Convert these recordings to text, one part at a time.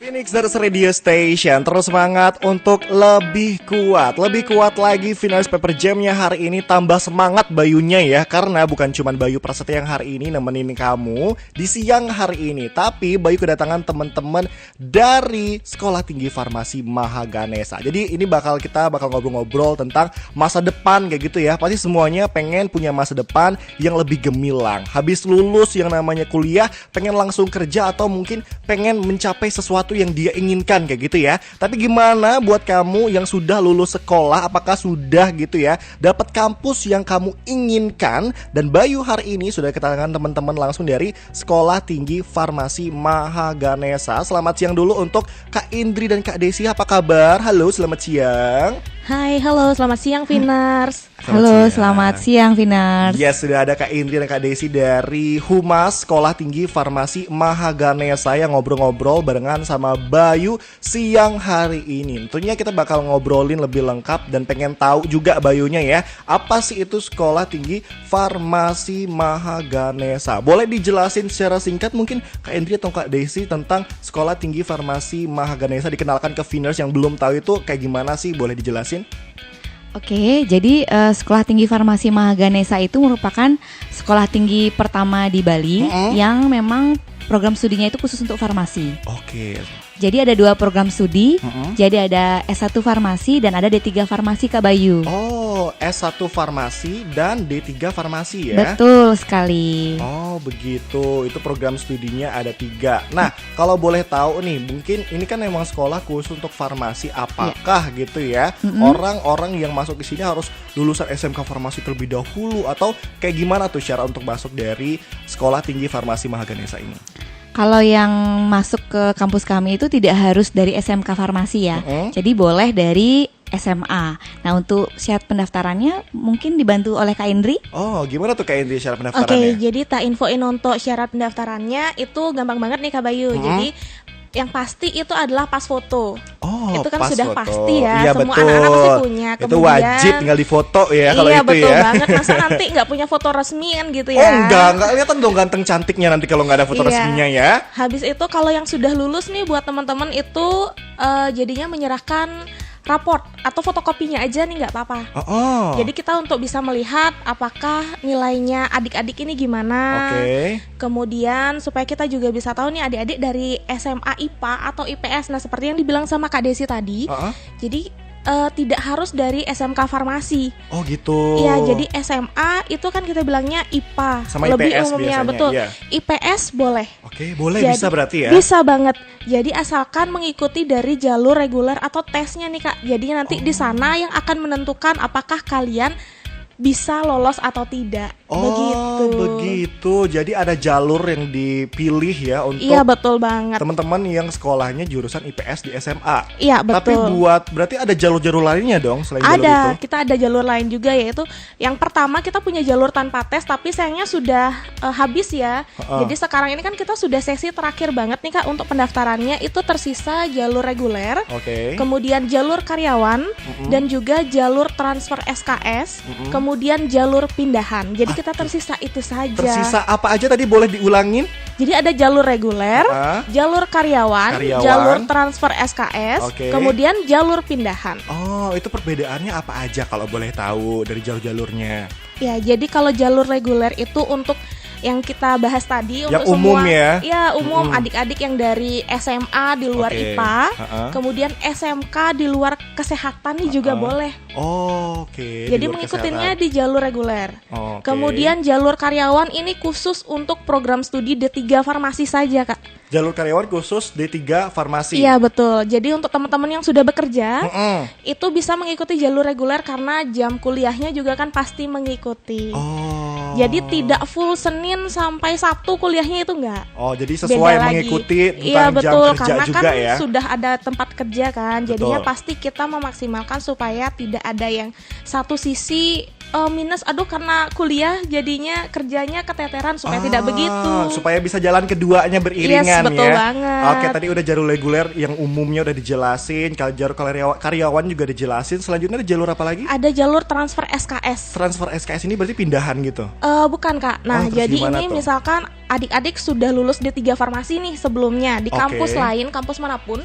Phoenixers Radio Station, terus semangat untuk lebih kuat lagi finalis paper jamnya hari ini. Tambah semangat Bayunya ya, karena bukan cuma Bayu Prasetya yang hari ini nemenin kamu di siang hari ini, tapi Bayu kedatangan teman-teman dari Sekolah Tinggi Farmasi Mahaganesha. Jadi ini kita bakal ngobrol-ngobrol tentang masa depan kayak gitu ya. Pasti semuanya pengen punya masa depan yang lebih gemilang. Habis lulus yang namanya kuliah, pengen langsung kerja atau mungkin pengen mencapai sesuatu yang dia inginkan kayak gitu ya. Tapi gimana buat kamu yang sudah lulus sekolah, apakah sudah gitu ya dapat kampus yang kamu inginkan? Dan Bayu hari ini sudah kedatangan teman-teman langsung dari Sekolah Tinggi Farmasi Mahaganesha. Selamat siang dulu untuk Kak Indri dan Kak Desi, apa kabar? Halo, selamat siang. Hai, halo, selamat siang Vinars. Selamat siang Vinars. Yes, sudah ada Kak Indri dan Kak Desi dari Humas Sekolah Tinggi Farmasi Mahaganesha yang ngobrol-ngobrol barengan sama Bayu siang hari ini. Tentunya kita bakal ngobrolin lebih lengkap dan pengen tahu juga Bayunya ya, apa sih itu Sekolah Tinggi Farmasi Mahaganesha. Boleh dijelasin secara singkat mungkin Kak Indri atau Kak Desi tentang Sekolah Tinggi Farmasi Mahaganesha, dikenalkan ke Vinars yang belum tahu itu kayak gimana sih, boleh dijelasin? Oke, jadi Sekolah Tinggi Farmasi Mahaganesha itu merupakan sekolah tinggi pertama di Bali yang memang program studinya itu khusus untuk farmasi. Oke. Jadi ada 2 program studi, jadi ada S1 Farmasi dan ada D3 Farmasi Kak Bayu. Oh, S1 Farmasi dan D3 Farmasi ya? Betul sekali. Oh begitu, itu program studinya ada 3. Nah, kalau boleh tahu nih, mungkin ini kan memang sekolah khusus untuk farmasi. Apakah gitu ya, orang-orang yang masuk ke sini harus lulusan SMK Farmasi terlebih dahulu, atau kayak gimana tuh syarat untuk masuk dari Sekolah Tinggi Farmasi Mahaganesha ini? Kalau yang masuk ke kampus kami itu tidak harus dari SMK Farmasi ya. Jadi boleh dari SMA. Nah, untuk syarat pendaftarannya mungkin dibantu oleh Kak Indri. Oh, gimana tuh Kak Indri syarat pendaftarannya? Oke, jadi tak infoin untuk syarat pendaftarannya itu gampang banget nih Kak Bayu. Jadi yang pasti itu adalah pas foto. Oh, itu kan pas sudah foto. pasti ya. Iya, Semua betul. anak-anak pasti punya. Itu wajib tinggal difoto ya kalau iya, itu betul ya. banget. Masa nanti nggak punya foto resmi kan gitu ya? Oh enggak kelihatan dong ganteng cantiknya nanti kalau nggak ada foto resminya ya. Habis itu kalau yang sudah lulus nih buat teman-teman itu jadinya menyerahkan raport atau fotokopinya aja nih nggak apa-apa. Jadi kita untuk bisa melihat apakah nilainya adik-adik ini gimana. Kemudian supaya kita juga bisa tahu nih adik-adik dari SMA IPA atau IPS. Nah seperti yang dibilang sama Kak Desi tadi. Jadi tidak harus dari SMK Farmasi. Oh gitu. Iya, jadi SMA itu kan kita bilangnya IPA. Sama lebih IPS umumnya biasanya, betul. iya. IPS boleh. Oke, boleh. Jadi, bisa berarti ya? Bisa banget. Jadi asalkan mengikuti dari jalur reguler atau tesnya nih Kak. Jadi nanti di sana yang akan menentukan apakah kalian bisa lolos atau tidak. Begitu. Jadi ada jalur yang dipilih ya untuk iya, betul banget. teman-teman yang sekolahnya jurusan IPS di SMA. Iya, betul. Tapi berarti ada jalur-jalur lainnya dong selain jalur itu? Ada, kita ada jalur lain juga, yaitu yang pertama kita punya jalur tanpa tes, tapi sayangnya sudah habis ya. Jadi sekarang ini kan kita sudah sesi terakhir banget nih Kak untuk pendaftarannya. Itu tersisa jalur reguler, kemudian jalur karyawan, dan juga jalur transfer SKS, kemudian jalur pindahan. Jadi kita tersisa itu saja. Tersisa apa aja tadi, boleh diulangin? Jadi ada jalur reguler, jalur karyawan, jalur transfer SKS, kemudian jalur pindahan. Oh, itu perbedaannya apa aja kalau boleh tahu dari jalur-jalurnya? Ya, jadi kalau jalur reguler itu untuk yang kita bahas tadi yang untuk umum semua, ya umum adik-adik yang dari SMA di luar IPA, kemudian SMK di luar kesehatan nih juga boleh. Jadi mengikutinya di jalur reguler. Kemudian jalur karyawan ini khusus untuk program studi D3 Farmasi saja Kak. Jalur karyawan khusus D3 Farmasi. Iya betul. Jadi untuk teman-teman yang sudah bekerja itu bisa mengikuti jalur reguler karena jam kuliahnya juga kan pasti mengikuti. Jadi tidak full Senin sampai Sabtu kuliahnya itu enggak. Jadi sesuai mengikuti tentang jam kerja karena juga kan ya. Sudah ada tempat kerja kan. Jadinya pasti kita memaksimalkan supaya tidak ada yang satu sisi minus, aduh karena kuliah jadinya kerjanya keteteran, supaya tidak begitu. Supaya bisa jalan keduanya beriringan. Yes, betul ya. banget. Oke, tadi udah jalur reguler yang umumnya udah dijelasin, kalau jalur karyawan juga dijelasin. Selanjutnya ada jalur apa lagi? Ada jalur transfer SKS. Transfer SKS ini berarti pindahan gitu? Bukan Kak. Nah, terus jadi gimana ini tuh? misalkan adik-adik sudah lulus D3 farmasi nih sebelumnya di Oke. kampus lain, kampus manapun,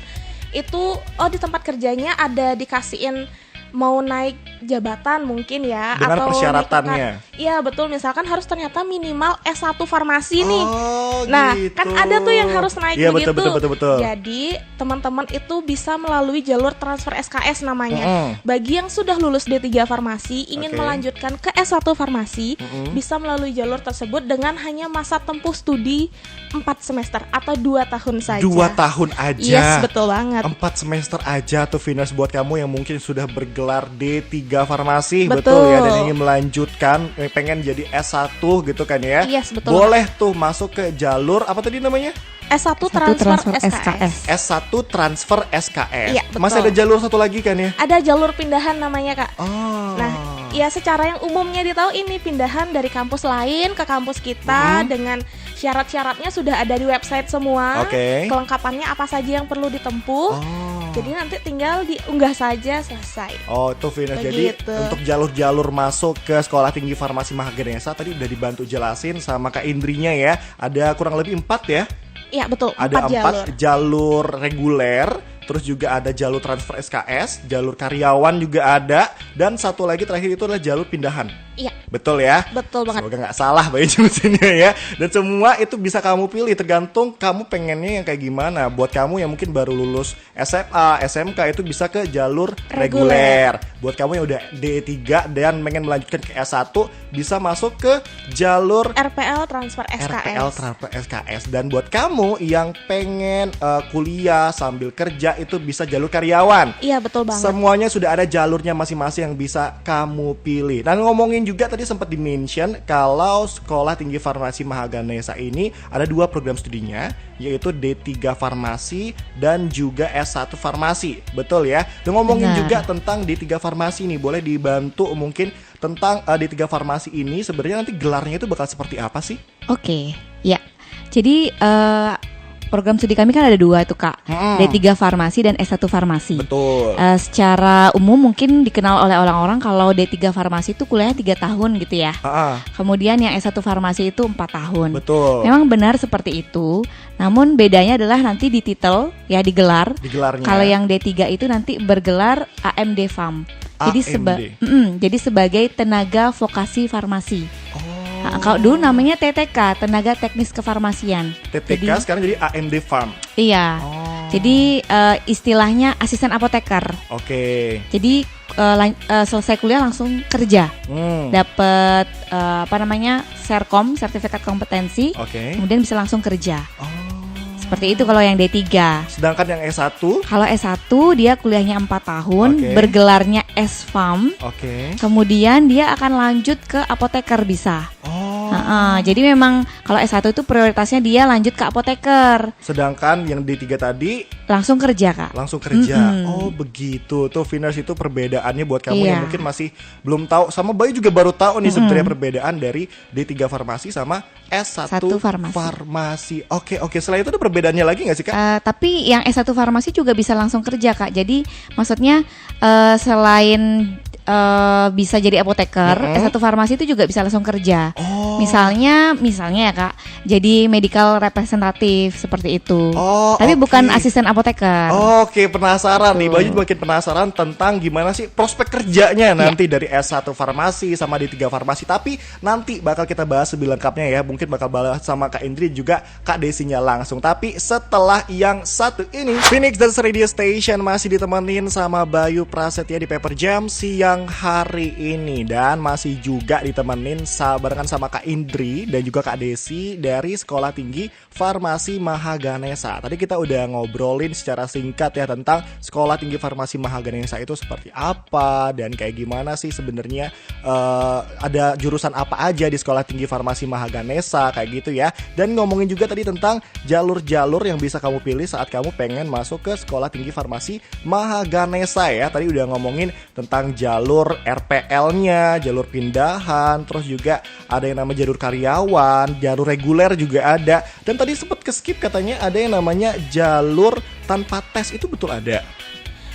itu di tempat kerjanya ada dikasihin mau naik jabatan mungkin ya, Dengan atau persyaratannya. Iya betul, misalkan harus ternyata minimal S1 farmasi nih. Oh, Nah, gitu. kan ada tuh yang harus naik Iya, begitu. betul. Jadi, teman-teman itu bisa melalui jalur transfer SKS namanya. Bagi yang sudah lulus D3 farmasi ingin Oke. melanjutkan ke S1 farmasi, bisa melalui jalur tersebut dengan hanya masa tempuh studi 4 semester atau 2 tahun saja. 2 tahun aja. Yes, betul banget. 4 semester aja tuh Venus buat kamu yang mungkin sudah bergelar D3 farmasi, Betul. ya, dan ingin melanjutkan, pengen jadi S1 gitu kan ya. Yes, betul. Boleh tuh masuk ke jalur apa tadi namanya? S1 transfer SKS. S1 transfer SKS. Iya, betul. Masih ada jalur satu lagi kan ya? Ada jalur pindahan namanya, Kak. Oh. Nah, ya secara yang umumnya ditahu ini pindahan dari kampus lain ke kampus kita dengan syarat-syaratnya sudah ada di website semua. Oke. Kelengkapannya apa saja yang perlu ditempuh. Jadi nanti tinggal diunggah saja, selesai. Oh, tuh Venus. Jadi Begitu. untuk jalur-jalur masuk ke Sekolah Tinggi Farmasi Mahaganesha tadi udah dibantu jelasin sama Kak Indrinya ya. Ada kurang lebih 4 ya. Iya betul, Ada 4 jalur. jalur reguler, terus juga ada jalur transfer SKS, jalur karyawan juga ada, dan satu lagi terakhir itu adalah jalur pindahan. Iya, Betul ya? betul banget. Semoga nggak salah Bayu nyebutinnya ya. Dan semua itu bisa kamu pilih tergantung kamu pengennya yang kayak gimana. Buat kamu yang mungkin baru lulus SMA, SMK itu bisa ke jalur reguler. Buat kamu yang udah D3 dan pengen melanjutkan ke S1 bisa masuk ke jalur RPL transfer SKS. RPL transfer SKS. Dan buat kamu yang pengen kuliah sambil kerja itu bisa jalur karyawan. Iya betul banget. Semuanya sudah ada jalurnya masing-masing yang bisa kamu pilih. Nah, ngomongin juga tadi sempat di-mention kalau Sekolah Tinggi Farmasi Mahaganesha ini ada 2 program studinya, yaitu D3 Farmasi dan juga S1 Farmasi. Betul ya? Dan ngomongin Benar. juga tentang D3 Farmasi nih, boleh dibantu mungkin tentang D3 Farmasi ini sebenarnya nanti gelarnya itu bakal seperti apa sih? Oke, ya. Jadi program studi kami kan ada 2 tuh Kak, D3 Farmasi dan S1 Farmasi. Betul. Secara umum mungkin dikenal oleh orang-orang kalau D3 Farmasi itu kuliahnya 3 tahun gitu ya. Kemudian yang S1 Farmasi itu 4 tahun. Betul. Memang benar seperti itu. Namun bedanya adalah nanti di titel ya, di gelar. Di gelarnya. Kalau yang D3 itu nanti bergelar AMD Farm. Jadi jadi sebagai tenaga vokasi farmasi. Nah, kalau dulu namanya TTK, Tenaga Teknis Kefarmasian. TTK sekarang jadi AMD Farm. Iya. Jadi istilahnya asisten apoteker. Oke. Jadi selesai kuliah langsung kerja. Dapat Serkom, sertifikat kompetensi. Oke. Kemudian bisa langsung kerja. Seperti itu kalau yang D3. Sedangkan yang S1? Kalau S1 dia kuliahnya 4 tahun, Oke. bergelarnya S-Farm. Oke. Kemudian dia akan lanjut ke apoteker bisa. Jadi memang kalau S1 itu prioritasnya dia lanjut ke apoteker. Sedangkan yang D3 tadi Langsung kerja Kak. langsung kerja. Oh begitu. Tuh Venus, itu perbedaannya buat kamu yang Iya. mungkin masih belum tahu. Sama Bayu juga baru tahu nih sebenarnya perbedaan dari D3 Farmasi sama S1 Satu farmasi. Farmasi. Oke. Selain itu ada perbedaannya lagi nggak sih Kak? Tapi yang S1 farmasi juga bisa langsung kerja Kak. Jadi maksudnya selain bisa jadi apoteker, S1 farmasi itu juga bisa langsung kerja. Misalnya ya Kak, jadi medical representative seperti itu. Tapi bukan asisten apoteker. Oke, penasaran nih. Bayu makin penasaran tentang gimana sih prospek kerjanya nanti dari S1 Farmasi sama D3 Farmasi. Tapi nanti bakal kita bahas lebih lengkapnya ya. Mungkin bakal bahas sama Kak Indri juga Kak Desinya langsung. Tapi setelah yang satu ini, Phoenix dan Radio Station masih ditemenin sama Bayu Prasetya di Paper Jam siang hari ini. Dan masih juga ditemenin barengan sama Kak Indri dan juga Kak Desi dari Sekolah Tinggi Farmasi Mahaganesha. Tadi kita udah ngobrolin secara singkat ya tentang Sekolah Tinggi Farmasi Mahaganesha itu seperti apa dan kayak gimana sih sebenarnya, ada jurusan apa aja di Sekolah Tinggi Farmasi Mahaganesha kayak gitu ya. Dan ngomongin juga tadi tentang jalur-jalur yang bisa kamu pilih saat kamu pengen masuk ke Sekolah Tinggi Farmasi Mahaganesha ya. Tadi udah ngomongin tentang jalur jalur RPL-nya, jalur pindahan, terus juga ada yang namanya jalur karyawan, jalur reguler juga ada. Dan tadi sempat ke-skip katanya ada yang namanya jalur tanpa tes, itu betul ada?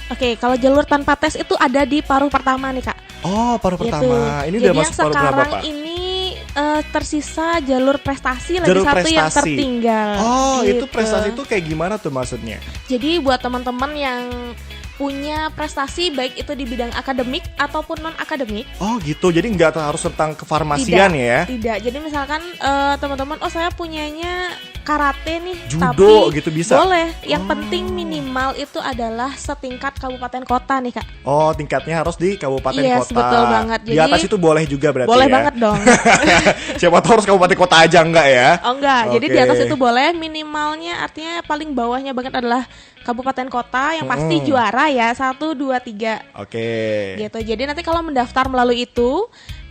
Oke, kalau jalur tanpa tes itu ada di paruh pertama nih Kak. Oh, paruh Gitu. pertama. Ini jadi udah yang masuk paruh berapa, sekarang Pak? ini tersisa jalur prestasi lagi Jalur satu yang prestasi. tertinggal. Oh, itu Gitu. prestasi itu kayak gimana tuh maksudnya? Jadi buat teman-teman yang punya prestasi baik itu di bidang akademik ataupun non akademik. Oh gitu, jadi nggak harus tentang kefarmasian ya? Tidak. Jadi misalkan teman-teman, oh saya punyanya karate nih, Judo tapi gitu bisa? boleh. Yang penting minimal itu adalah setingkat kabupaten kota nih Kak. Oh, tingkatnya harus di kabupaten Yes, kota. betul banget. Di Jadi- atas itu boleh juga berarti Boleh ya? banget dong. Siapa tahu harus kabupaten kota aja enggak ya? Oh enggak, jadi di Oke. atas itu boleh, minimalnya artinya paling bawahnya banget adalah kabupaten kota yang pasti juara ya, 1, 2, 3 Oke. gitu. Jadi nanti kalau mendaftar melalui itu,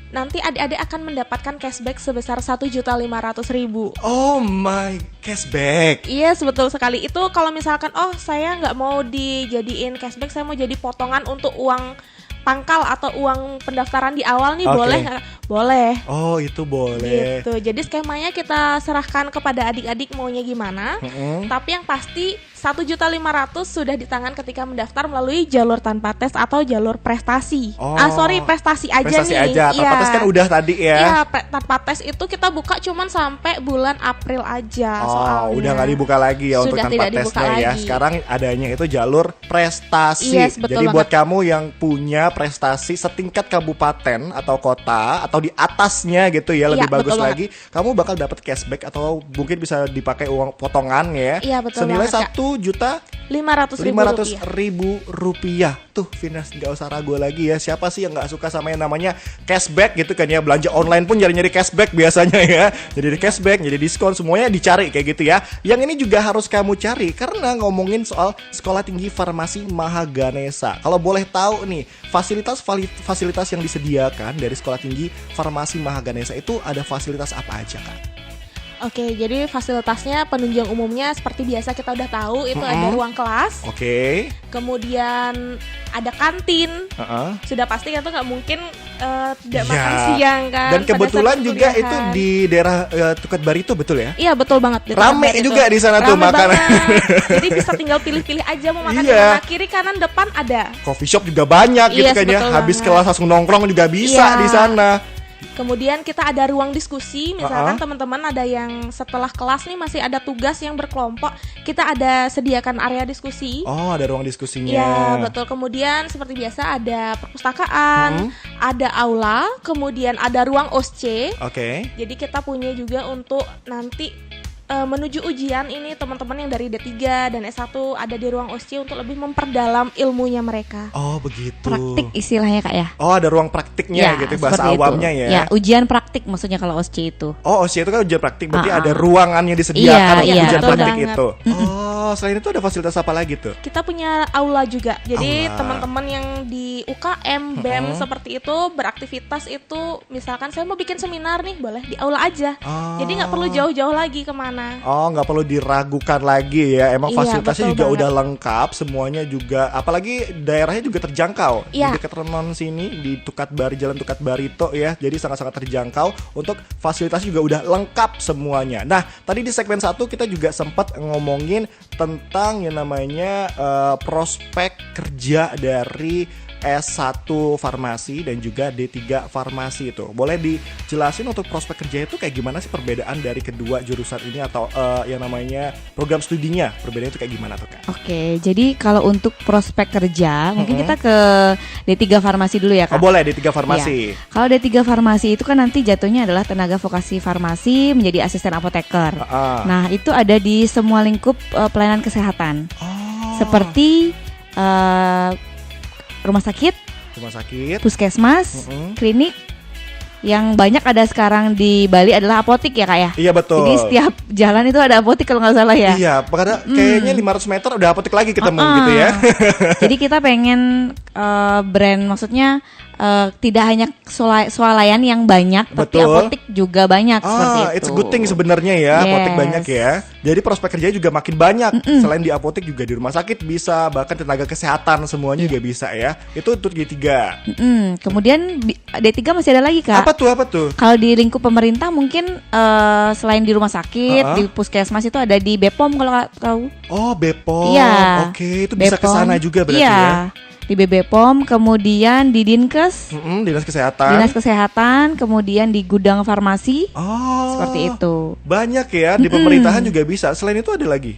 nanti adik-adik akan mendapatkan cashback sebesar 1.500.000. Oh my, cashback. Iya, betul sekali. Itu kalau misalkan, oh saya nggak mau dijadiin cashback, saya mau jadi potongan untuk uang pangkal atau uang pendaftaran di awal nih, Oke. boleh nggak? Boleh. Oh, itu boleh. Gitu. Jadi skemanya kita serahkan kepada adik-adik maunya gimana. Tapi yang pasti 1.500.000 sudah di tangan ketika mendaftar melalui jalur tanpa tes atau jalur prestasi. Oh. Prestasi aja Prestasi nih. aja, tanpa tes kan udah tadi ya. Iya, tanpa tes itu kita buka cuman sampai bulan April aja Oh, soalnya. udah nggak dibuka lagi ya untuk Sudah tanpa tidak dibuka tesnya ya. lagi. Sekarang adanya itu jalur prestasi. Yes, betul Jadi buat banget. kamu yang punya prestasi setingkat kabupaten atau kota atau di atasnya gitu ya, lebih Iya, bagus betul lagi, kamu bakal dapat cashback atau mungkin bisa dipakai uang potongan ya. Iya, betul Senilai banget, Kak. 1.500.000 500.000 rupiah. Tuh, Finas, nggak usah ragu lagi ya. Siapa sih yang nggak suka sama yang namanya cashback gitu kan ya? Belanja online pun nyari-nyari cashback biasanya ya. Jadi cashback, jadi diskon, semuanya dicari kayak gitu ya. Yang ini juga harus kamu cari karena ngomongin soal Sekolah Tinggi Farmasi Mahaganesha. Kalau boleh tahu nih, fasilitas yang disediakan dari Sekolah Tinggi Farmasi Mahaganesha itu ada fasilitas apa aja, Kak? Oke, jadi fasilitasnya penunjang umumnya seperti biasa kita udah tahu, itu ada ruang kelas, Oke. kemudian ada kantin. Heeh. Sudah pasti kan tuh nggak mungkin tidak Iya. makan siang kan. Dan pada kebetulan saat juga perkuliahan. itu di daerah Tukat Barito betul ya? Iya, betul banget. Di Rame tempat itu. juga di sana tuh Rame makanan. banget. Jadi bisa tinggal pilih-pilih aja mau makan Iya. di mana, kiri kanan depan ada. Coffee shop juga banyak gitu Yes, kan ya. betul Habis banget. kelas langsung nongkrong juga bisa Iya. di sana. Kemudian kita ada ruang diskusi, misalkan teman-teman ada yang setelah kelas nih masih ada tugas yang berkelompok, kita ada sediakan area diskusi. Oh, ada ruang diskusinya. Iya, betul. Kemudian seperti biasa ada perpustakaan, ada aula, kemudian ada ruang OSCE. Oke. Jadi kita punya juga untuk nanti menuju ujian ini teman-teman yang dari D3 dan S1 ada di ruang OSCE untuk lebih memperdalam ilmunya mereka. Oh, begitu. Praktik istilahnya Kak ya. Oh, ada ruang praktiknya gitu bahasa seperti awamnya itu. ya. Ya, ujian praktik maksudnya kalau OSCE itu. Oh, OSCE itu kan ujian praktik, berarti Ah, ada ah. ruangannya disediakan Iya, untuk iya, ujian betul praktik banget. itu. Oh, selain itu ada fasilitas apa lagi tuh? Kita punya aula juga. Jadi Aula. teman-teman yang di UKM, BEM seperti itu beraktivitas itu, misalkan saya mau bikin seminar nih, boleh di aula aja. Oh. Jadi nggak perlu jauh-jauh lagi kemana. Oh, nggak perlu diragukan lagi ya. Emang Iya, fasilitasnya betul juga banget. udah lengkap, semuanya juga. Apalagi daerahnya juga terjangkau. Iya. Di dekat Renon sini, di Tukat Bari, Jalan Tukat Barito ya. Jadi sangat-sangat terjangkau. Untuk fasilitas juga udah lengkap semuanya. Nah, tadi di segmen 1 kita juga sempat ngomongin tentang yang namanya prospek kerja dari S1 Farmasi dan juga D3 Farmasi itu. Boleh dijelasin untuk prospek kerja itu kayak gimana sih perbedaan dari kedua jurusan ini atau yang namanya program studinya? Perbedaannya itu kayak gimana tuh, Kak? Oke, jadi kalau untuk prospek kerja, mungkin kita ke D3 Farmasi dulu ya Oh, Kak. boleh D3 Farmasi. Kalau D3 Farmasi itu kan nanti jatuhnya adalah tenaga vokasi farmasi menjadi asisten apoteker. Nah, itu ada di semua lingkup pelayanan kesehatan. Oh. Seperti rumah sakit, Rumah sakit. puskesmas, klinik. Yang banyak ada sekarang di Bali adalah apotik ya Kak ya. Iya, betul. Jadi setiap jalan itu ada apotik kalau nggak salah ya. Iya, karena kayaknya 500 meter udah apotek lagi ketemu gitu ya. Jadi kita pengen brand, maksudnya tidak hanya swalayan yang banyak, tapi Betul. apotik juga banyak seperti itu. It's a good thing sebenarnya ya, apotek Yes. banyak ya. Jadi prospek kerjanya juga makin banyak. Selain di apotek juga di rumah sakit bisa, bahkan tenaga kesehatan semuanya juga bisa ya. Itu untuk D3. Kemudian D3 masih ada lagi, Kak. Apa tuh? Kalau di lingkup pemerintah mungkin selain di rumah sakit, di puskesmas itu ada di BPOM kalau Kak tahu. Oh, BPOM. Iya. Oke, itu bisa BPOM. kesana juga berarti Iya. ya. Di BPOM, kemudian di Dinkes, Dinas Kesehatan. Dinas Kesehatan, kemudian di gudang farmasi. Oh. Seperti itu. Banyak ya, di pemerintahan juga bisa. Selain itu ada lagi.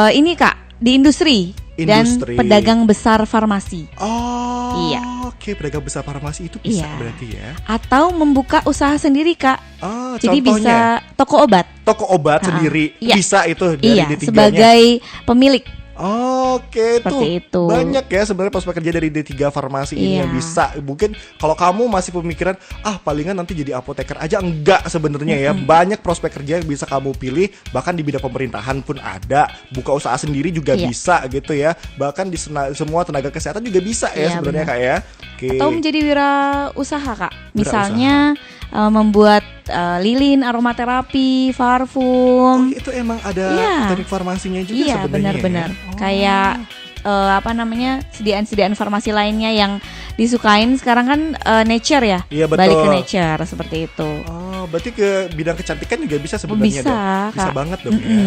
Ini Kak, di industri dan pedagang besar farmasi. Oh. Iya. Oke, pedagang besar farmasi itu bisa Iya. berarti ya. Atau membuka usaha sendiri, Kak. Oh, Jadi contohnya? bisa toko obat. Toko obat sendiri Iya. bisa itu dari Iya, D3-nya. sebagai pemilik. Oke, Seperti itu. banyak ya sebenarnya prospek kerja dari D3 farmasi ini Iya. yang bisa. Mungkin kalau kamu masih pemikiran palingan nanti jadi apoteker aja, enggak sebenarnya ya. Banyak prospek kerja yang bisa kamu pilih, bahkan di bidang pemerintahan pun ada. Buka usaha sendiri juga Iya. bisa gitu ya. Bahkan di semua tenaga kesehatan juga bisa ya Iya, sebenarnya Kak ya. Oke. Atau menjadi wirausaha, Kak. Misalnya membuat lilin, aromaterapi, parfum. Itu emang ada Iya. teknik farmasinya juga Iya, sebenarnya. benar-benar. Ya? Kayak sediaan-sediaan farmasi lainnya yang disukain sekarang kan nature ya. Iya, betul. Balik ke nature seperti itu. Oh, berarti ke bidang kecantikan juga bisa sebenarnya Bisa, dong? Bisa Kak. banget dong ya.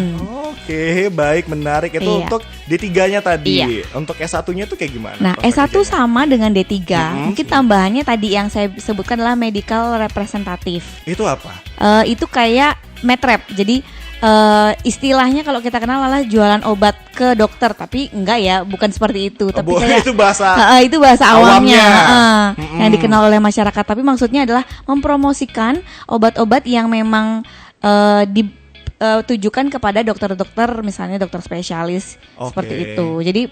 Oke, baik, menarik. Itu Iya. untuk D3-nya tadi. Iya. Untuk S1-nya tuh kayak gimana? Nah, prospek S1 kerjanya? sama dengan D3. Mungkin tambahannya tadi yang saya sebutkan adalah medical representative. Itu apa? Itu kayak medrep. Jadi istilahnya kalau kita kenal adalah jualan obat ke dokter, tapi enggak ya, bukan seperti itu. Tapi kayak itu bahasa itu bahasa awamnya, awamnya. yang dikenal oleh masyarakat. Tapi maksudnya adalah mempromosikan obat-obat yang memang ditujukan kepada dokter-dokter, misalnya dokter spesialis seperti itu. Jadi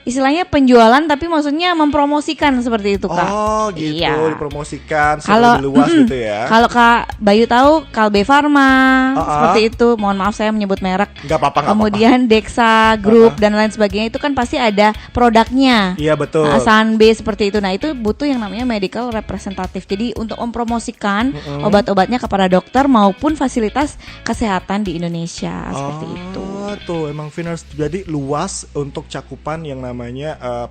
istilahnya penjualan, tapi maksudnya mempromosikan seperti itu, Kak. Oh gitu, Iya. dipromosikan Kalau lebih luas gitu ya. Kalau Kak Bayu tahu Kalbe Farma seperti itu. Mohon maaf saya menyebut merek. Nggak apa-apa. Kemudian Dexa Group dan lain sebagainya itu kan pasti ada produknya. Iya betul. Sanbe seperti itu. Nah, itu butuh yang namanya medical representative. Jadi untuk mempromosikan obat-obatnya kepada dokter maupun fasilitas kesehatan di Indonesia seperti itu. Tuh emang Finers jadi luas untuk cakupan yang namanya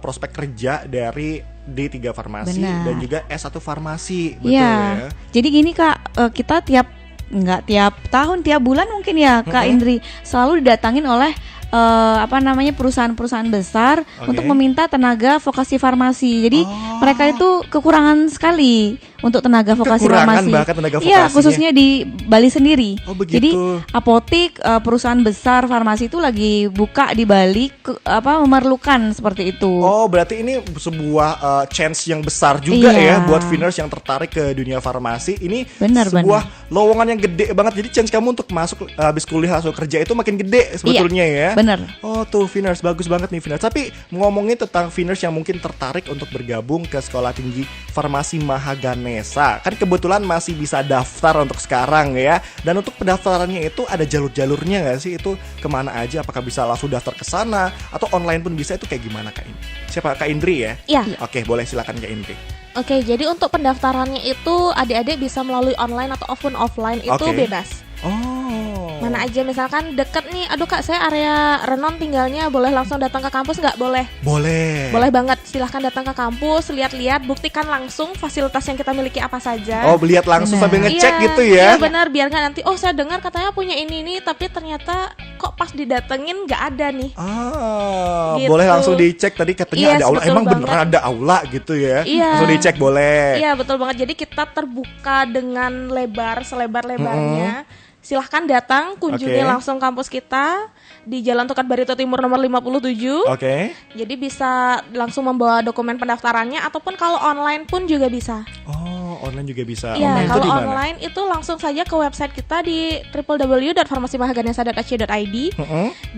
prospek kerja dari D3 farmasi. Benar. Dan juga S1 farmasi, betul Iya. ya. Jadi gini Kak, kita nggak tiap tahun, tiap bulan mungkin ya Kak Indri selalu didatangin oleh perusahaan-perusahaan besar untuk meminta tenaga vokasi farmasi. Jadi mereka itu kekurangan sekali untuk tenaga vokasi farmasi. Bahkan tenaga Iya, vokasinya. khususnya di Bali sendiri. Oh, begitu. Jadi apotik, perusahaan besar farmasi itu lagi buka di Bali, memerlukan seperti itu. Oh, berarti ini sebuah chance yang besar juga Iya. ya buat Finers yang tertarik ke dunia farmasi. Ini Benar. sebuah lowongan yang gede banget. Jadi chance kamu untuk masuk habis kuliah langsung kerja itu makin gede sebetulnya ya. Benar. Oh tuh Finers, bagus banget nih Finers. Tapi ngomongin tentang Finers yang mungkin tertarik untuk bergabung ke Sekolah Tinggi Farmasi Mahaganesa, kan kebetulan masih bisa daftar untuk sekarang ya. Dan untuk pendaftarannya itu ada jalur-jalurnya nggak sih? Itu kemana aja? Apakah bisa langsung daftar ke sana atau online pun bisa? Itu kayak gimana Kak Indri? Siapa Kak Indri ya? Iya. Oke, boleh silakan Kak Indri. Oke, jadi untuk pendaftarannya itu adik-adik bisa melalui online atau offline itu Oke. bebas. Oh. Mana aja, misalkan deket nih, aduh Kak saya area Renon tinggalnya, boleh langsung datang ke kampus nggak? Boleh. Boleh. Boleh banget, silahkan datang ke kampus, lihat-lihat, buktikan langsung fasilitas yang kita miliki apa saja. Oh, lihat langsung Benar. sambil ngecek Iya, gitu ya. Iya benar, biar nggak nanti, oh saya dengar katanya punya ini tapi ternyata kok pas didatengin nggak ada nih. Gitu. Boleh langsung dicek tadi katanya Yes, ada aula. betul Emang banget. beneran ada aula gitu ya? Iya. Langsung dicek boleh. Iya betul banget, jadi kita terbuka dengan selebar-lebarnya. Silahkan datang, kunjungi Oke. langsung kampus kita di Jalan Tukat Barito Timur nomor 57. Oke. Jadi bisa langsung membawa dokumen pendaftarannya, ataupun kalau online pun juga bisa. Oh, online juga bisa. Iya, Online itu kalau di mana? online itu langsung saja ke website kita di www.farmasimahaganesa.ac.id.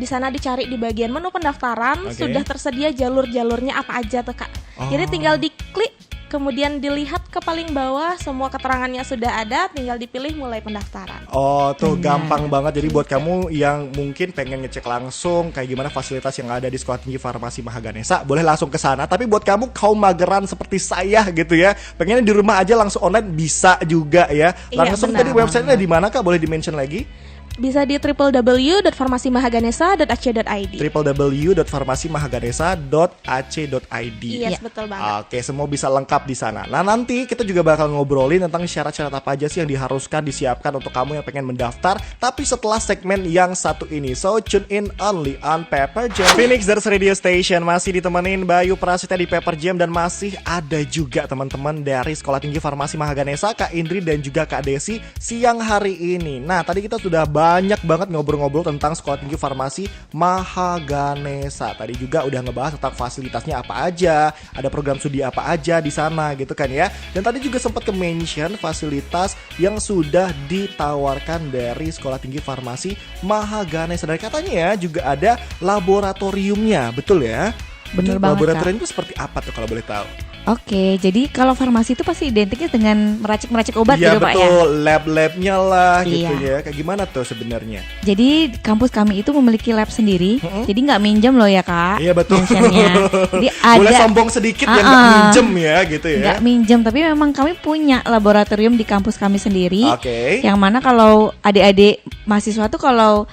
Di sana dicari di bagian menu pendaftaran, Oke. sudah tersedia jalur-jalurnya apa aja tuh Kak. Jadi tinggal diklik, kemudian dilihat ke paling bawah, semua keterangannya sudah ada, tinggal dipilih mulai pendaftaran. Oh, tuh gampang banget. Jadi buat kamu yang mungkin pengen ngecek langsung kayak gimana fasilitas yang ada di Sekolah Tinggi Farmasi Mahaganesa, boleh langsung ke sana. Tapi buat kamu kaum mageran seperti saya gitu ya, pengennya di rumah aja langsung online bisa juga ya. Iya, Langsung benar. tadi websitenya di mana Kak? Boleh di-mention lagi? Bisa di www.farmasimahaganesha.ac.id. www.farmasimahaganesha.ac.id. Yes, betul banget. Oke, semua bisa lengkap di sana. Nah, nanti kita juga bakal ngobrolin tentang syarat-syarat apa aja sih yang diharuskan disiapkan untuk kamu yang pengen mendaftar. Tapi setelah segmen yang satu ini, so tune in only on Pepper Jam. Phoenix Dars Radio Station masih ditemenin Bayu Prasetya di Pepper Jam, dan masih ada juga teman-teman dari Sekolah Tinggi Farmasi Mahaganesha, Kak Indri dan juga Kak Desi siang hari ini. Nah, tadi kita sudah banyak banget ngobrol-ngobrol tentang Sekolah Tinggi Farmasi Mahaganesha. Tadi juga udah ngebahas tentang fasilitasnya apa aja, ada program studi apa aja di sana gitu kan ya. Dan tadi juga sempat ke-mention fasilitas yang sudah ditawarkan dari Sekolah Tinggi Farmasi Mahaganesha. Dan katanya ya juga ada laboratoriumnya, betul ya? Bener banget, Laboratorium itu seperti apa tuh kalau boleh tahu? Oke, jadi kalau farmasi itu pasti identiknya dengan meracik-meracik obat ya, gitu Pak ya. betul, lab-labnya lah gitu Iya. ya. Kayak gimana tuh sebenarnya? Jadi kampus kami itu memiliki lab sendiri, jadi nggak minjem loh ya Kak. Iya betul. mentionnya. Jadi ada Boleh sombong sedikit ya, nggak minjem ya gitu ya. nggak minjem, tapi memang kami punya laboratorium di kampus kami sendiri. Oke. Yang mana kalau adik-adik mahasiswa tuh kalau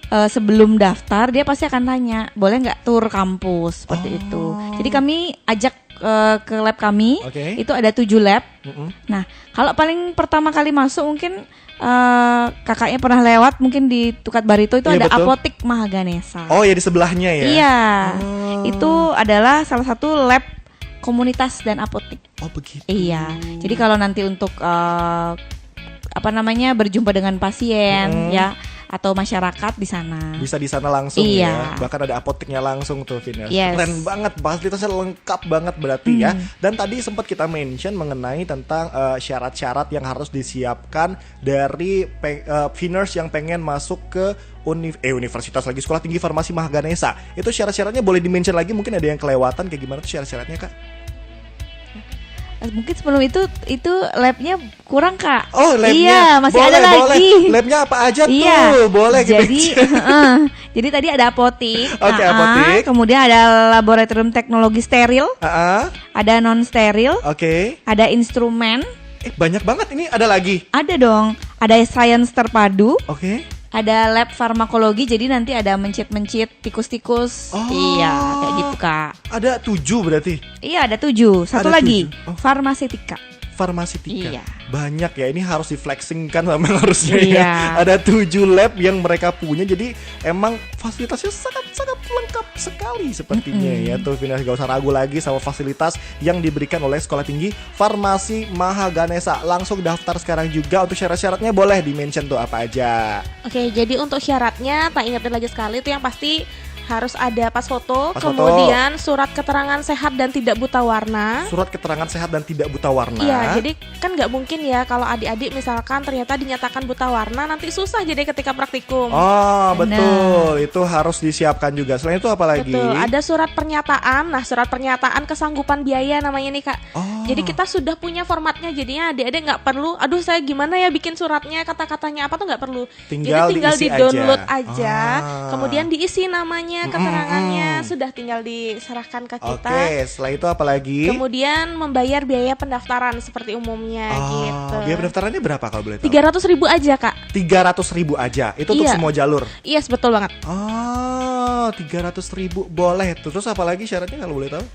sebelum daftar dia pasti akan tanya, boleh nggak tur kampus seperti itu. Jadi kami ajak ke lab kami, Oke. itu ada 7 lab. Mm-mm. Nah, kalau paling pertama kali masuk mungkin kakaknya pernah lewat mungkin di Tukat Barito itu Iya, ada betul. Apotik Mahaganesha. Oh ya, di sebelahnya ya. Iya, Oh. itu adalah salah satu lab komunitas dan apotik. Oh begitu. Iya, jadi kalau nanti untuk berjumpa dengan pasien ya atau masyarakat di sana. Bisa di sana langsung Iya. ya. Bahkan ada apoteknya langsung tuh, Vin. Yes. Keren banget, fasilitasnya lengkap banget berarti ya. Dan tadi sempat kita mention mengenai tentang syarat-syarat yang harus disiapkan dari Viners yang pengen masuk ke universitas lagi, Sekolah Tinggi Farmasi Mahaganesha. Itu syarat-syaratnya boleh di-mention lagi, mungkin ada yang kelewatan, kayak gimana tuh syarat-syaratnya, Kak? Mungkin sebelum itu labnya kurang Kak. Oh, labnya. Iya, masih boleh, ada lagi. Boleh. Labnya apa aja Iya. tuh? Boleh kita Jadi, jadi tadi ada apotik. Oke, apotik. Kemudian ada laboratorium teknologi steril, ada non steril, Oke. ada instrumen, Banyak banget, ini ada lagi. ada dong, ada science terpadu, Oke. ada lab farmakologi. Jadi nanti ada mencit-mencit tikus-tikus. Oh. Iya, kayak gitu Kak. Ada 7 berarti. Iya, ada 7. Satu Ada lagi, 7. Oh. farmasetika. Farmasitika. Iya. Banyak ya, ini harus di-flexingkan sama harusnya Iya. ya. Ada 7 lab yang mereka punya, jadi emang fasilitasnya sangat-sangat lengkap sekali sepertinya ya. Tuh Vina, gak usah ragu lagi sama fasilitas yang diberikan oleh Sekolah Tinggi Farmasi Mahaganesha. Langsung daftar sekarang juga. Untuk syarat-syaratnya boleh di-mention tuh apa aja. Oke, jadi untuk syaratnya tak ingetin lagi sekali itu yang pasti harus ada pas foto, Pas foto. kemudian surat keterangan sehat dan tidak buta warna. Surat keterangan sehat dan tidak buta warna. Iya, jadi kan nggak mungkin ya kalau adik-adik misalkan ternyata dinyatakan buta warna, nanti susah jadi ketika praktikum. Oh, Benar. betul. Itu harus disiapkan juga. Selain itu apa lagi? Betul, ada surat pernyataan. Nah, surat pernyataan kesanggupan biaya namanya nih Kak. Oh. Jadi kita sudah punya formatnya, jadinya adik-adik nggak perlu, aduh saya gimana ya bikin suratnya, kata-katanya apa tuh nggak perlu. Tinggal Jadi tinggal diisi di-download aja. aja, kemudian diisi namanya, keterangannya, sudah tinggal diserahkan ke kita. Oke, setelah itu apa lagi? Kemudian membayar biaya pendaftaran seperti umumnya gitu. Biaya pendaftarannya berapa kalau boleh tahu? 300.000 aja Kak. 300.000 aja. Itu untuk Iya. semua jalur. Yes, betul banget. Oh, 300.000 boleh. Terus apa lagi syaratnya kalau boleh tahu?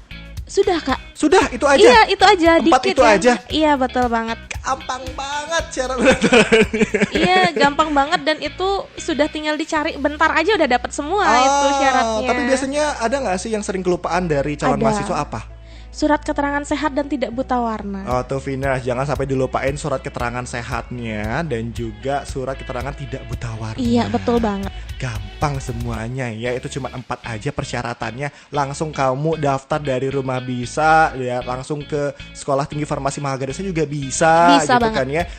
Sudah Kak. Sudah, itu aja. Iya, itu aja. 4 dikit itu ya. aja. Iya, betul banget. Gampang banget syarat pendaftarannya. Iya, gampang banget dan itu sudah tinggal dicari bentar aja udah dapat semua itu syaratnya. Tapi biasanya ada nggak sih yang sering kelupaan dari calon Ada. mahasiswa apa? Surat keterangan sehat dan tidak buta warna. Oh tuh Vina, jangan sampai dilupain surat keterangan sehatnya dan juga surat keterangan tidak buta warna. Iya, betul banget. Gampang semuanya ya, itu cuma 4 aja persyaratannya. Langsung kamu daftar dari rumah bisa ya, langsung ke Sekolah Tinggi Farmasi Mahaganesha juga bisa Bisa gitu banget. kan ya.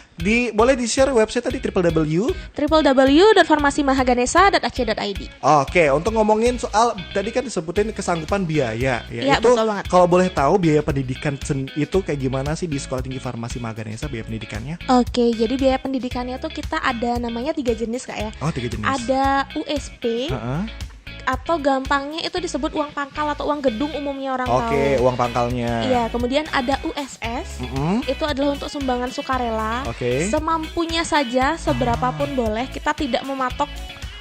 Boleh di-share website tadi www.farmasimahaganesha.ac.id. Oke, untuk ngomongin soal tadi kan disebutin kesanggupan biaya ya. Iya, Itu betul banget. kalau boleh tahu biaya pendidikan itu kayak gimana sih di Sekolah Tinggi Farmasi Mahaganesha biaya pendidikannya? Oke, jadi biaya pendidikannya tuh kita ada namanya 3 jenis Kak ya. Oh, 3 jenis. Ada USP, Heeh. atau gampangnya itu disebut uang pangkal atau uang gedung umumnya orang tahu. Oke, uang pangkalnya. Iya, kemudian ada USS. Itu adalah untuk sumbangan sukarela. Oke. Semampunya saja, seberapapun boleh. Kita tidak mematok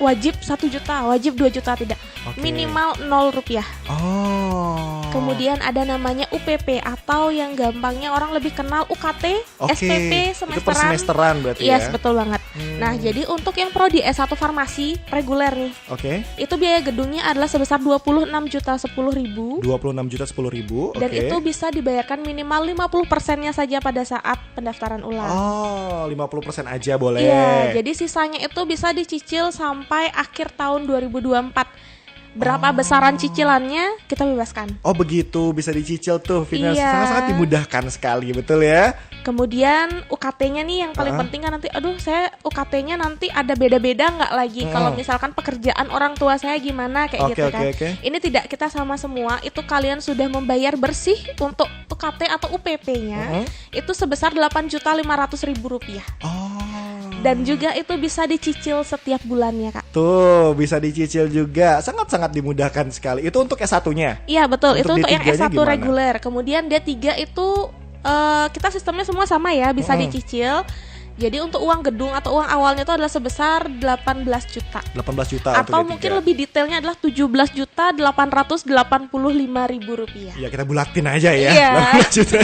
wajib 1 juta, wajib 2 juta, tidak. Oke. Minimal 0 rupiah. Oh. Kemudian ada namanya UPP atau yang gampangnya orang lebih kenal UKT, Oke. SPP, Itu per semesteran berarti Yes, ya. betul banget. Nah, jadi untuk yang prodi S1 farmasi reguler nih, Oke. itu biaya gedungnya adalah sebesar 26.010.000. 26.010.000. Dan Oke. itu bisa dibayarkan minimal 50%-nya saja pada saat pendaftaran ulang. Oh, 50% aja boleh. Iya, jadi sisanya itu bisa dicicil sampai akhir tahun 2024. Berapa besaran cicilannya kita bebaskan. Oh begitu, bisa dicicil tuh, Vina. Iya. Sangat-sangat dimudahkan sekali, betul ya? Kemudian UKT-nya nih yang paling penting kan nanti, aduh saya UKT-nya nanti ada beda-beda nggak lagi kalau misalkan pekerjaan orang tua saya gimana kayak Oke, gitu oke, kan. oke. Ini tidak, kita sama semua itu kalian sudah membayar bersih untuk UKT atau UPP-nya itu sebesar Rp8.500.000. Oh. Dan juga itu bisa dicicil setiap bulannya, Kak. Tuh, bisa dicicil juga. Sangat-sangat dimudahkan sekali. Itu untuk S1-nya? Iya, betul. Itu untuk yang D3-nya S1 gimana? reguler. Kemudian D3 itu kita sistemnya semua sama ya, bisa dicicil. Jadi untuk uang gedung atau uang awalnya itu adalah sebesar 18 juta. 18 juta Atau untuk mungkin D3. lebih detailnya adalah 17.885.000 rupiah. Ya kita bulatin aja ya. Iya. 18 juta.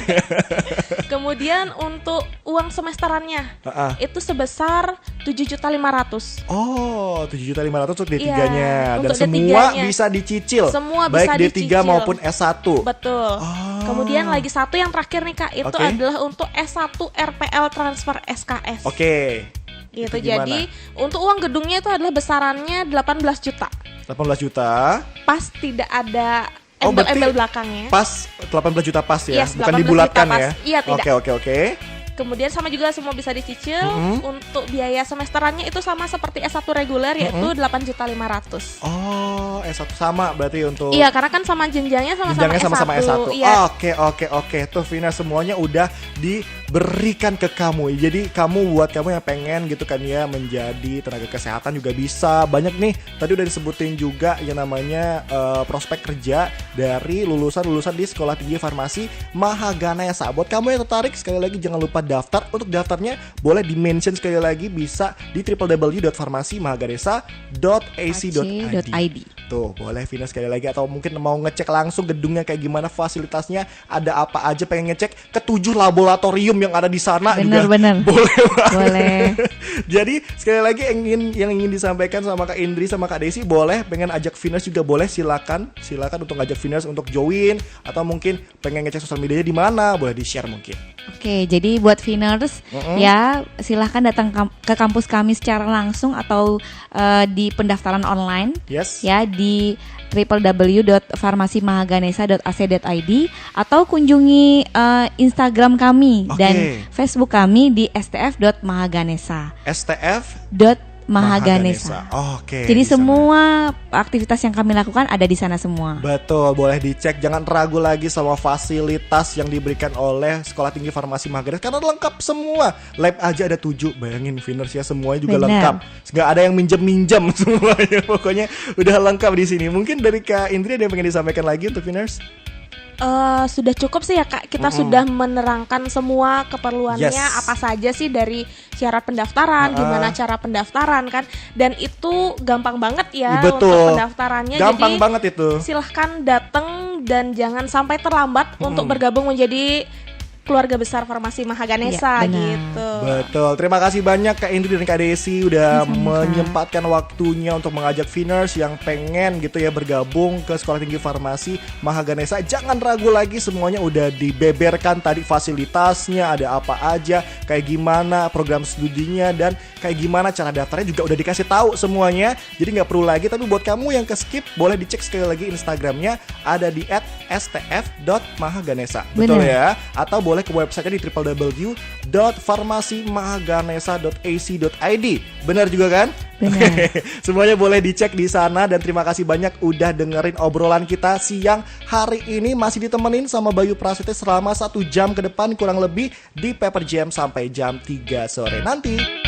Kemudian untuk uang semesterannya itu sebesar 7.500.000. Oh, 7.500.000 untuk D3-nya. Iya, Dan untuk semua D3-nya. bisa dicicil. Semua baik bisa D3 dicicil. maupun S1. Betul. Kemudian lagi satu yang terakhir nih Kak, itu Oke. adalah untuk S1 RPL transfer SKS. Oke. Gitu. Itu gimana? Jadi untuk uang gedungnya itu adalah besarannya 18 juta. 18 juta. Pas tidak ada Oh, berarti embel-embel belakangnya. Pas 18 juta pas ya, Yes, bukan 18 dibulatkan juta pas. ya. Iya, tidak. Oke. Kemudian sama juga semua bisa dicicil. Untuk biaya semesterannya itu sama seperti S1 reguler yaitu 8.500.000. Oh, S1 sama berarti untuk Iya, karena kan sama jenjangnya jenjangnya sama-sama S1. Iya. Oke. Tuh Vina, semuanya udah diberikan ke kamu. Jadi buat kamu yang pengen gitu kan ya menjadi tenaga kesehatan juga bisa. Banyak nih, tadi udah disebutin juga yang namanya prospek kerja dari lulusan-lulusan di Sekolah Tinggi Farmasi Mahaganesa. Buat kamu yang tertarik, sekali lagi jangan lupa daftar. Untuk daftarnya boleh di-mention sekali lagi, bisa di www.farmasimahaganesa.ac.id. Tuh, boleh Vina sekali lagi, atau mungkin mau ngecek langsung gedungnya kayak gimana, fasilitasnya ada apa aja, pengen ngecek ke 7 laboratorium yang ada di sana juga. Bener. Boleh banget. Boleh. Jadi sekali lagi yang ingin disampaikan sama Kak Indri sama Kak Desi, boleh pengen ajak Viners juga boleh, silakan untuk ngajak Viners untuk join, atau mungkin pengen ngecek sosial medianya di mana, boleh di-share mungkin. Oke, jadi buat Viners ya silahkan datang ke kampus kami secara langsung atau di pendaftaran online. Yes. Ya di www.farmasimahaganesa.ac.id atau kunjungi Instagram kami dan Facebook kami di stf.mahaganesa. Mahaganesa. Oke. Jadi di sana. semua aktivitas yang kami lakukan ada di sana semua. Betul, boleh dicek. Jangan ragu lagi sama fasilitas yang diberikan oleh Sekolah Tinggi Farmasi Mahaganesa, karena lengkap semua. Lab aja ada 7. Bayangin Viners ya, semuanya juga Bener. lengkap. Nggak ada yang minjem semuanya. Pokoknya udah lengkap di sini. Mungkin dari Kak Indri ada yang pengen disampaikan lagi untuk Viners? Sudah cukup sih ya Kak. Kita sudah menerangkan semua keperluannya, Yes. apa saja sih dari syarat pendaftaran, gimana cara pendaftaran kan. Dan itu gampang banget ya Betul. untuk pendaftarannya. Gampang Jadi banget itu. silahkan datang dan jangan sampai terlambat untuk bergabung menjadi keluarga besar Farmasi Mahaganesa Ya, benar. gitu. Betul, terima kasih banyak Kak Indri dan Kak Desi udah Sama-sama, Kak. menyempatkan waktunya untuk mengajak Viners yang pengen gitu ya bergabung ke Sekolah Tinggi Farmasi Mahaganesa. Jangan ragu lagi, semuanya udah dibeberkan tadi, fasilitasnya ada apa aja, kayak gimana program studinya, dan kayak gimana cara daftarnya juga udah dikasih tahu semuanya. Jadi nggak perlu lagi. Tapi buat kamu yang skip, boleh dicek sekali lagi Instagramnya, ada di @stf.mahaganesa. Betul ya? Atau boleh ke websitenya di www.farmasimahaganesa.ac.id. Benar juga kan? Benar. Semuanya boleh dicek di sana. Dan terima kasih banyak udah dengerin obrolan kita siang hari ini. Masih ditemenin sama Bayu Prasetya selama 1 jam ke depan kurang lebih di Paper Jam sampai jam 3 sore nanti.